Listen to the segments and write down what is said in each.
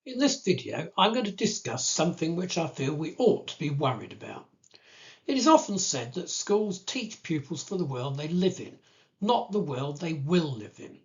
In this video, I'm going to discuss something which I feel we ought to be worried about. It is often said that schools teach pupils for the world they live in, not the world they will live in.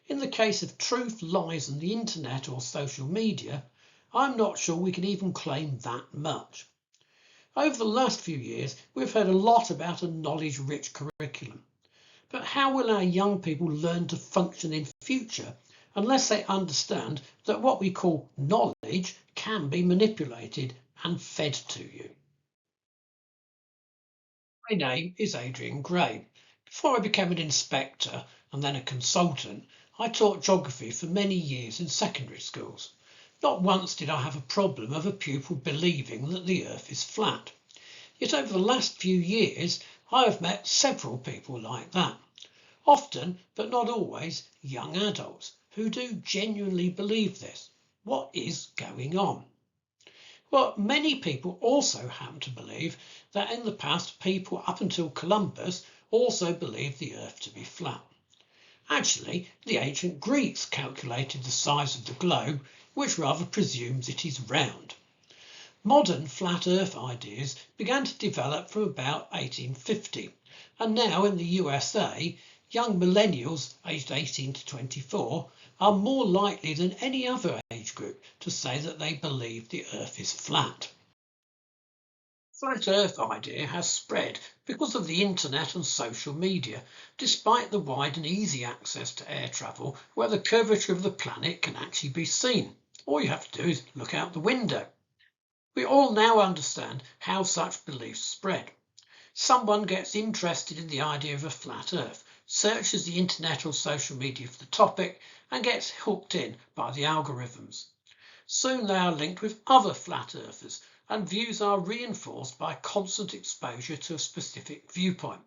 In the case of truth, lies and the internet or social media, I'm not sure we can even claim that much. Over the last few years, we've heard a lot about a knowledge-rich curriculum. But how will our young people learn to function in future unless they understand that what we call knowledge can be manipulated and fed to you? My name is Adrian Gray. Before I became an inspector and then a consultant, I taught geography for many years in secondary schools. Not once did I have a problem of a pupil believing that the earth is flat. Yet over the last few years, I have met several people like that. Often, but not always, young adults who do genuinely believe this. What is going on? Well, many people also happen to believe that in the past, people up until Columbus also believed the earth to be flat. Actually, the ancient Greeks calculated the size of the globe, which rather presumes it is round. Modern flat earth ideas began to develop from about 1850, and now in the USA, young millennials aged 18 to 24 are more likely than any other age group to say that they believe the earth is flat. Flat earth idea has spread because of the internet and social media, despite the wide and easy access to air travel where the curvature of the planet can actually be seen. All you have to do is look out the window. We all now understand how such beliefs spread. Someone gets interested in the idea of a flat earth, searches the internet or social media for the topic, and gets hooked in by the algorithms. Soon they are linked with other flat earthers, and views are reinforced by constant exposure to a specific viewpoint.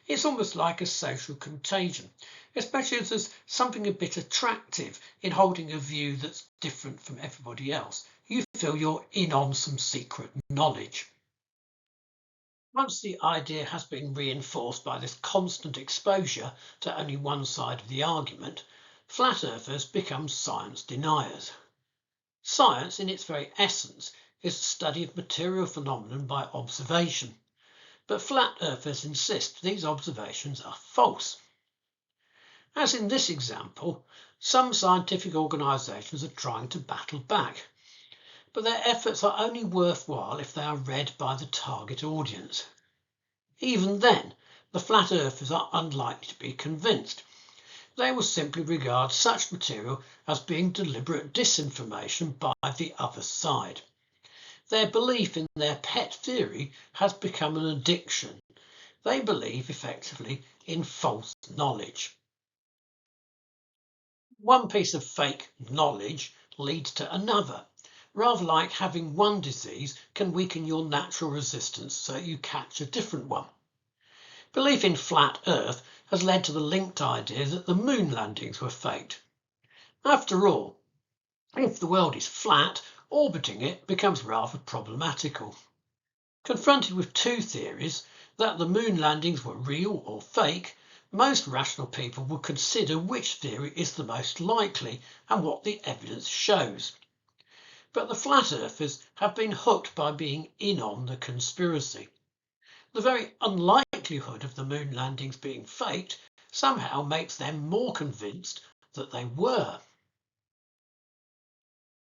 It's almost like a social contagion, especially as there's something a bit attractive in holding a view that's different from everybody else. You feel you're in on some secret knowledge. Once the idea has been reinforced by this constant exposure to only one side of the argument, flat earthers become science deniers. Science, in its very essence, is the study of material phenomena by observation. But flat earthers insist these observations are false. As in this example, some scientific organisations are trying to battle back, but their efforts are only worthwhile if they are read by the target audience. Even then, the flat earthers are unlikely to be convinced. They will simply regard such material as being deliberate disinformation by the other side. Their belief in their pet theory has become an addiction. They believe effectively in false knowledge. One piece of fake knowledge leads to another. Rather like having one disease can weaken your natural resistance so that you catch a different one. Belief in flat Earth has led to the linked idea that the moon landings were faked. After all, if the world is flat, orbiting it becomes rather problematical. Confronted with two theories, that the moon landings were real or fake, most rational people would consider which theory is the most likely and what the evidence shows. But the flat earthers have been hooked by being in on the conspiracy. The very unlikelihood of the moon landings being faked somehow makes them more convinced that they were.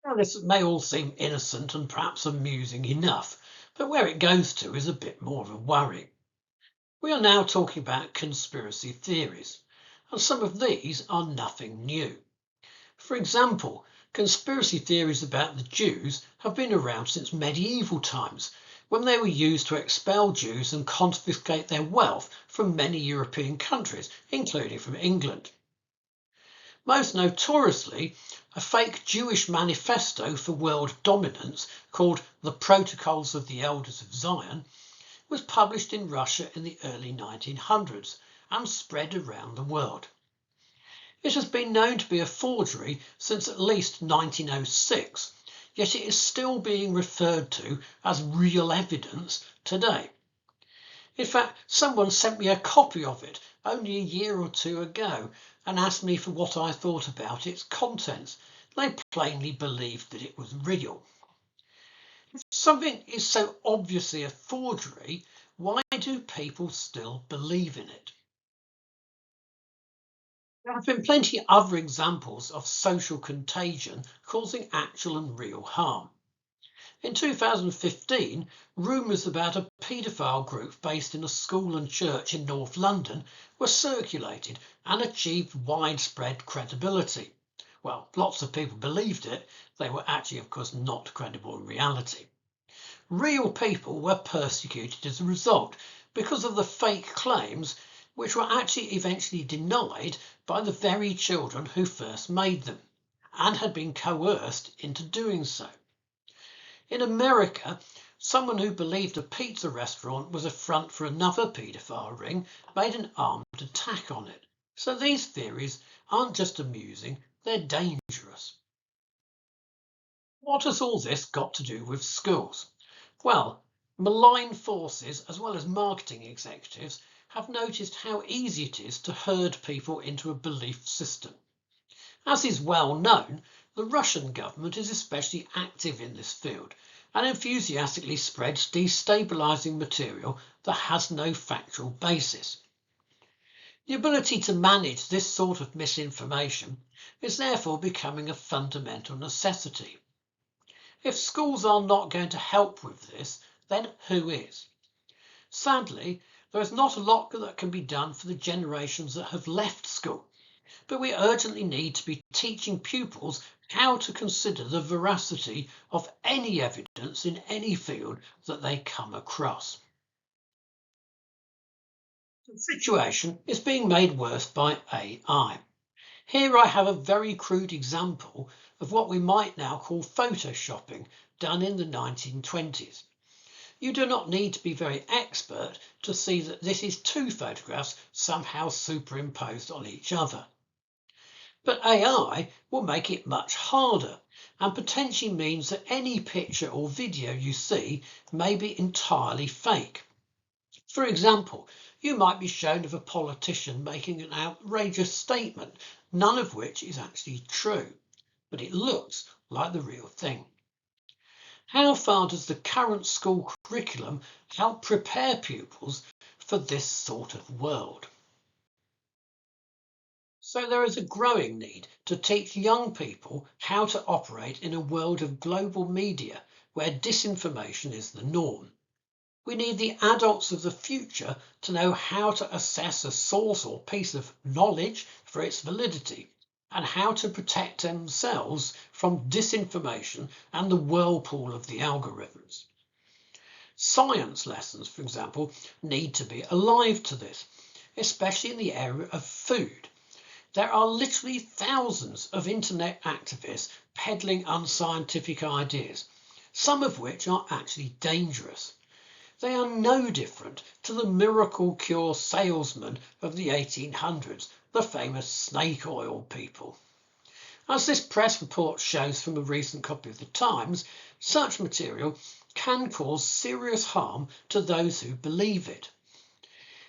Now, this may all seem innocent and perhaps amusing enough, but where it goes to is a bit more of a worry. We are now talking about conspiracy theories, and some of these are nothing new. For example, conspiracy theories about the Jews have been around since medieval times, when they were used to expel Jews and confiscate their wealth from many European countries, including from England. Most notoriously, a fake Jewish manifesto for world dominance called the Protocols of the Elders of Zion was published in Russia in the early 1900s and spread around the world. It has been known to be a forgery since at least 1906, yet it is still being referred to as real evidence today. In fact, someone sent me a copy of it only a year or two ago and asked me for what I thought about its contents. They plainly believed that it was real. If something is so obviously a forgery, why do people still believe in it? There have been plenty of other examples of social contagion causing actual and real harm. In 2015, rumours about a paedophile group based in a school and church in North London were circulated and achieved widespread credibility. Well, lots of people believed it. They were actually, of course, not credible in reality. Real people were persecuted as a result because of the fake claims, which were actually eventually denied by the very children who first made them and had been coerced into doing so. In America, someone who believed a pizza restaurant was a front for another paedophile ring made an armed attack on it. So these theories aren't just amusing, they're dangerous. What has all this got to do with schools? Well, malign forces as well as marketing executives have noticed how easy it is to herd people into a belief system. As is well known, the Russian government is especially active in this field and enthusiastically spreads destabilising material that has no factual basis. The ability to manage this sort of misinformation is therefore becoming a fundamental necessity. If schools are not going to help with this, then who is? Sadly, there is not a lot that can be done for the generations that have left school, but we urgently need to be teaching pupils how to consider the veracity of any evidence in any field that they come across. The situation is being made worse by AI. Here I have a very crude example of what we might now call photoshopping, done in the 1920s. You do not need to be very expert to see that this is two photographs somehow superimposed on each other. But AI will make it much harder and potentially means that any picture or video you see may be entirely fake. For example, you might be shown of a politician making an outrageous statement, none of which is actually true, but it looks like the real thing. How far does the current school curriculum help prepare pupils for this sort of world? So there is a growing need to teach young people how to operate in a world of global media where disinformation is the norm. We need the adults of the future to know how to assess a source or piece of knowledge for its validity and how to protect themselves from disinformation and the whirlpool of the algorithms. Science lessons, for example, need to be alive to this, especially in the area of food. There are literally thousands of internet activists peddling unscientific ideas, some of which are actually dangerous. They are no different to the miracle cure salesmen of the 1800s, the famous snake oil people. As this press report shows from a recent copy of the Times, such material can cause serious harm to those who believe it.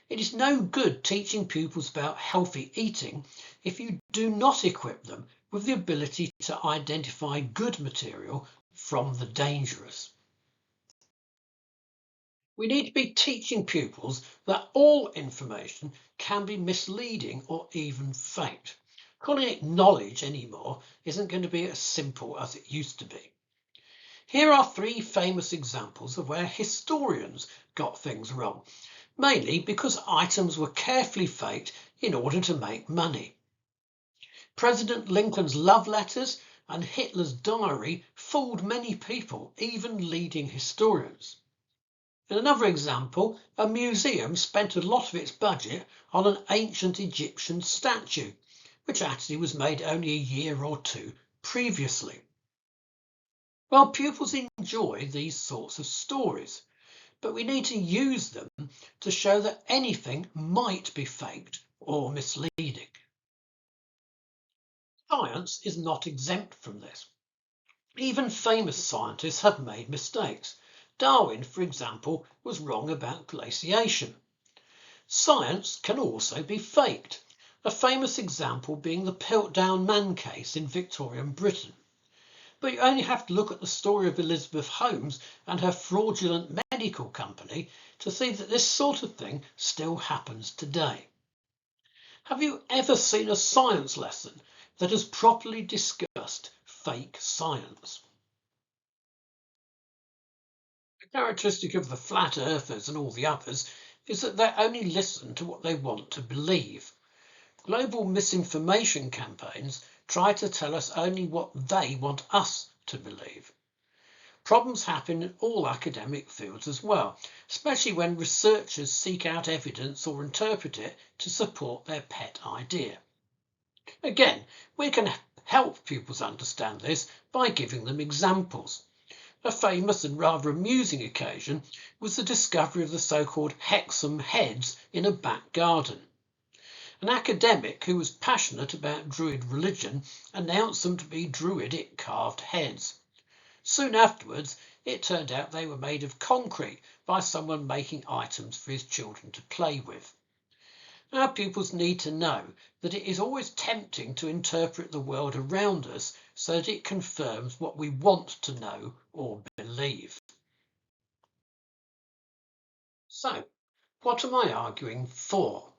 It is no good teaching pupils about healthy eating if you do not equip them with the ability to identify good material from the dangerous. We need to be teaching pupils that all information can be misleading or even faked. Calling it knowledge anymore isn't going to be as simple as it used to be. Here are three famous examples of where historians got things wrong, mainly because items were carefully faked in order to make money. President Lincoln's love letters and Hitler's diary fooled many people, even leading historians. In another example, a museum spent a lot of its budget on an ancient Egyptian statue, which actually was made only a year or two previously. Well, pupils enjoy these sorts of stories, but we need to use them to show that anything might be faked or misleading. Science is not exempt from this. Even famous scientists have made mistakes. Darwin, for example, was wrong about glaciation. Science can also be faked. a famous example being the Piltdown Man case in Victorian Britain. But you only have to look at the story of Elizabeth Holmes and her fraudulent medical company to see that this sort of thing still happens today. Have you ever seen a science lesson that has properly discussed fake science? The characteristic of the flat earthers and all the others is that they only listen to what they want to believe. Global misinformation campaigns try to tell us only what they want us to believe. Problems happen in all academic fields as well, especially when researchers seek out evidence or interpret it to support their pet idea. Again, we can help pupils understand this by giving them examples. A famous and rather amusing occasion was the discovery of the so-called Hexham heads in a back garden. An academic who was passionate about Druid religion announced them to be Druidic carved heads. Soon afterwards, it turned out they were made of concrete by someone making items for his children to play with. Our pupils need to know that it is always tempting to interpret the world around us so that it confirms what we want to know or believe. So, what am I arguing for?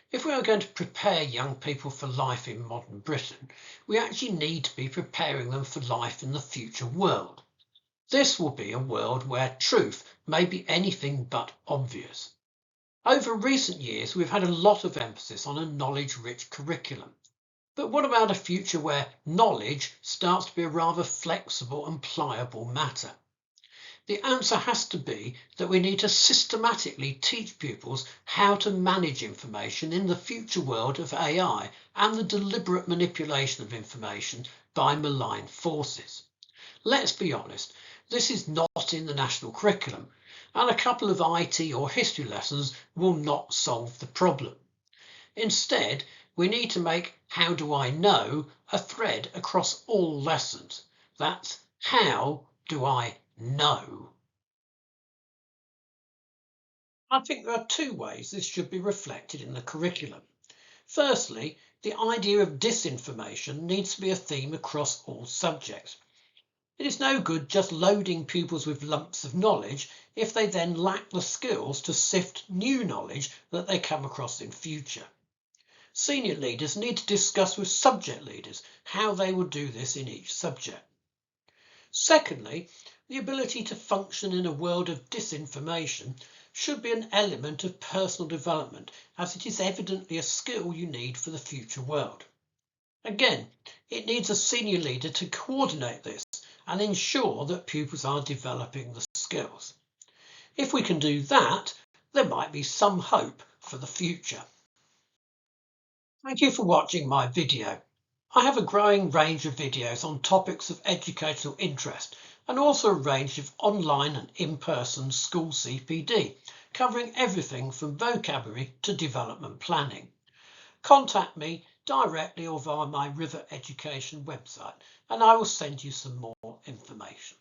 If we are going to prepare young people for life in modern Britain, we actually need to be preparing them for life in the future world. This will be a world where truth may be anything but obvious. Over recent years, we've had a lot of emphasis on a knowledge-rich curriculum. But what about a future where knowledge starts to be a rather flexible and pliable matter? The answer has to be that we need to systematically teach pupils how to manage information in the future world of AI and the deliberate manipulation of information by malign forces. Let's be honest, this is not in the national curriculum, and a couple of IT or history lessons will not solve the problem. Instead, we need to make "How do I know" a thread across all lessons. That's how do I know. I think there are two ways this should be reflected in the curriculum. Firstly, the idea of disinformation needs to be a theme across all subjects. It is no good just loading pupils with lumps of knowledge if they then lack the skills to sift new knowledge that they come across in future. Senior leaders need to discuss with subject leaders how they will do this in each subject. Secondly, the ability to function in a world of disinformation should be an element of personal development, as it is evidently a skill you need for the future world. Again, it needs a senior leader to coordinate this and ensure that pupils are developing the skills. If we can do that, there might be some hope for the future. Thank you for watching my video. I have a growing range of videos on topics of educational interest and also a range of online and in-person school CPD, covering everything from vocabulary to development planning. Contact me directly or via my River Education website and I will send you some more information.